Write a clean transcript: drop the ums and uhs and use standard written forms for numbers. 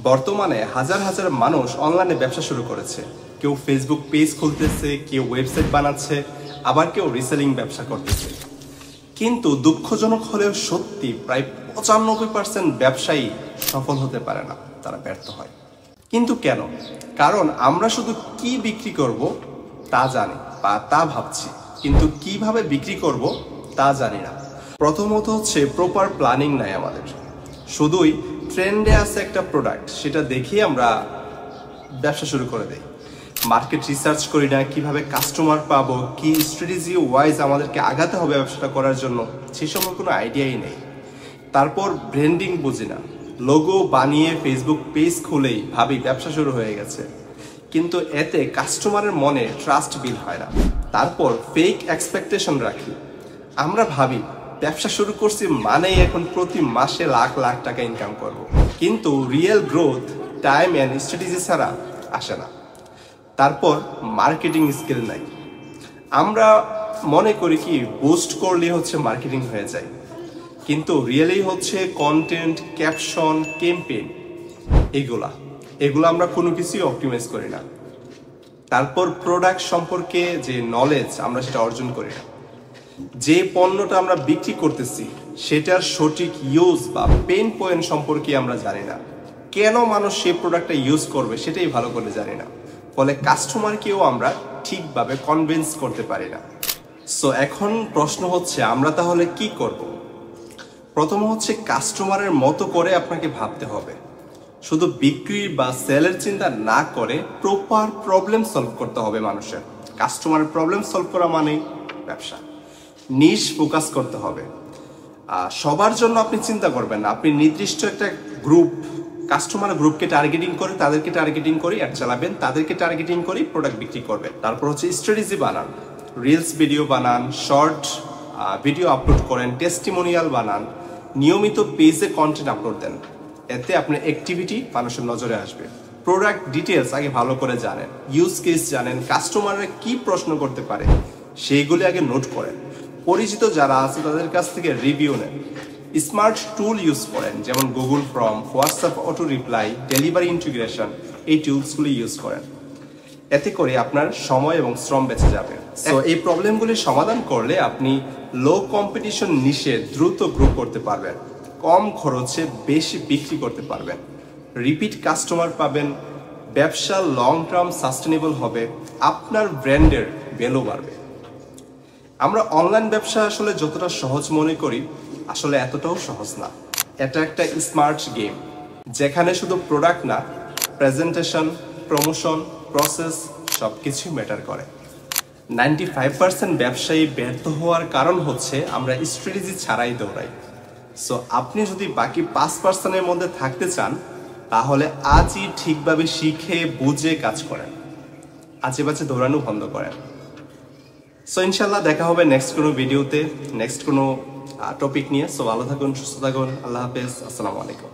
বর্তমানে হাজার হাজার মানুষ অনলাইনে ব্যবসা শুরু করেছে। কেউ ফেসবুক পেজ খুলতেছে, কেউ ওয়েবসাইট বানাচ্ছে, আবার কেউ রিসেলিং ব্যবসা করতেছে। কিন্তু দুঃখজনক হলেও সত্যি প্রায় 95% ব্যবসায়ী সফল হতে পারে না, তারা ব্যর্থ হয়। কিন্তু কেন? কারণ আমরা শুধু কি বিক্রি করব তা জানি বা তা ভাবছি, কিন্তু কিভাবে বিক্রি করব তা জানি না। প্রথমত হচ্ছে প্রপার প্ল্যানিং নাই আমাদের। শুধুই ট্রেন্ডে আছে একটা প্রোডাক্ট, সেটা দেখেই আমরা ব্যবসা শুরু করে দেই। মার্কেট রিসার্চ করি না, কিভাবে কাস্টমার পাবো, কি স্ট্র্যাটেজি ওয়াইজ আমাদেরকে আগাতে হবে ব্যবসাটা করার জন্য, সেই সময় কোনো আইডিয়াই নেই। তারপর ব্র্যান্ডিং বুঝি না, লোগো বানিয়ে ফেসবুক পেজ খুলেই ভাবি ব্যবসা শুরু হয়ে গেছে, কিন্তু এতে কাস্টমারের মনে ট্রাস্ট বিল্ড হয় না। তারপর ফেক এক্সপেকটেশন রাখি, আমরা ভাবি ব্যবসা শুরু করছি মানেই এখন প্রতি মাসে লাখ লাখ টাকা ইনকাম করব, কিন্তু real growth time and strategy ছাড়া আসে না। তারপর মার্কেটিং স্কিল নাই, আমরা মনে করি কি বুস্ট করলে হচ্ছে মার্কেটিং হয়ে যায়, কিন্তু রিয়েলি হচ্ছে কন্টেন্ট, ক্যাপশন, ক্যাম্পেইন, এগুলো আমরা কোনো কিছুই অপটিমাইজ করি না। তারপর প্রোডাক্ট সম্পর্কে যে নলেজ আমরা সেটা অর্জন করি না। যে পণ্যটা আমরা বিক্রি করতেছি সেটার সঠিক ইউজ বা পেইন পয়েন্ট সম্পর্কে আমরা জানি না। কেন মানুষ সেই প্রোডাক্টটা ইউজ করবে সেটাই ভালো করে জানি না। ফলে কাস্টমারকেও আমরা ঠিকভাবে কনভিন্স করতে পারি না। সো এখন প্রশ্ন হচ্ছে আমরা তাহলে কি করব? প্রথম হচ্ছে কাস্টমারের মতো করে আপনাকে ভাবতে হবে। শুধু বিক্রি বা সেলের চিন্তা না করে প্রপার প্রবলেম সলভ করতে হবে মানুষের। কাস্টমারের প্রবলেম সলভ করা মানেই ব্যবসা। নিশ ফোকাস করতে হবে। সবার জন্য আপনি চিন্তা করবেন না, আপনি নির্দিষ্ট একটা গ্রুপ, কাস্টমার গ্রুপকে টার্গেটিং করে, তাদেরকে টার্গেটিং করে অ্যাড চালাবেন, তাদেরকে টার্গেটিং করে প্রোডাক্ট বিক্রি করবেন। তারপর হচ্ছে স্ট্র্যাটেজি বানান, রিলস ভিডিও বানান, শর্ট ভিডিও আপলোড করেন, টেস্টিমোনিয়াল বানান, নিয়মিত পেজে কন্টেন্ট আপলোড দেন। এতে আপনার অ্যাক্টিভিটি মানুষের নজরে আসবে। প্রোডাক্ট ডিটেলস আগে ভালো করে জানেন, ইউজ কেস জানেন, কাস্টমাররা কি প্রশ্ন করতে পারে সেইগুলি আগে নোট করেন। পরিচিত যারা আছে তাদের কাছ থেকে রিভিউ নেন। স্মার্ট টুল ইউজ করেন, যেমন Google form, WhatsApp auto reply, delivery integration, এই টুলসগুলি ইউজ করেন। এতে করে আপনার সময় এবং শ্রম বেঁচে যাবে। সো এই প্রবলেমগুলির সমাধান করলে আপনি লো কম্পিটিশন নিশে দ্রুত গ্রো করতে পারবেন, কম খরচে বেশি বিক্রি করতে পারবেন, রিপিট কাস্টমার পাবেন, ব্যবসা লং টার্ম সাস্টেনেবল হবে, আপনার ব্র্যান্ডের ভ্যালু বাড়বে। আমরা অনলাইন ব্যবসা আসলে যতটা সহজ মনে করি, আসলে এতটাও সহজ না। এটা একটা স্মার্ট গেম, যেখানে শুধু প্রোডাক্ট না, প্রেজেন্টেশন, প্রমোশন, প্রসেস সব কিছুই ম্যাটার করে। 95% ব্যবসায়ী ব্যর্থ হওয়ার কারণ হচ্ছে আমরা স্ট্র্যাটেজি ছাড়াই দৌড়াই। সো আপনি যদি বাকি 5%-এর মধ্যে থাকতে চান, তাহলে আজই ঠিকভাবে শিখে বুঝে কাজ করেন, আজে বাজে দৌড়ানো বন্ধ করেন। সো ইনশাল্লাহ দেখা হবে নেক্সট কোনো ভিডিওতে, নেক্সট কোনো টপিক নিয়ে। সো ভালো থাকুন, সুস্থ থাকুন, আল্লাহ হাফেজ, আসসালামু আলাইকুম।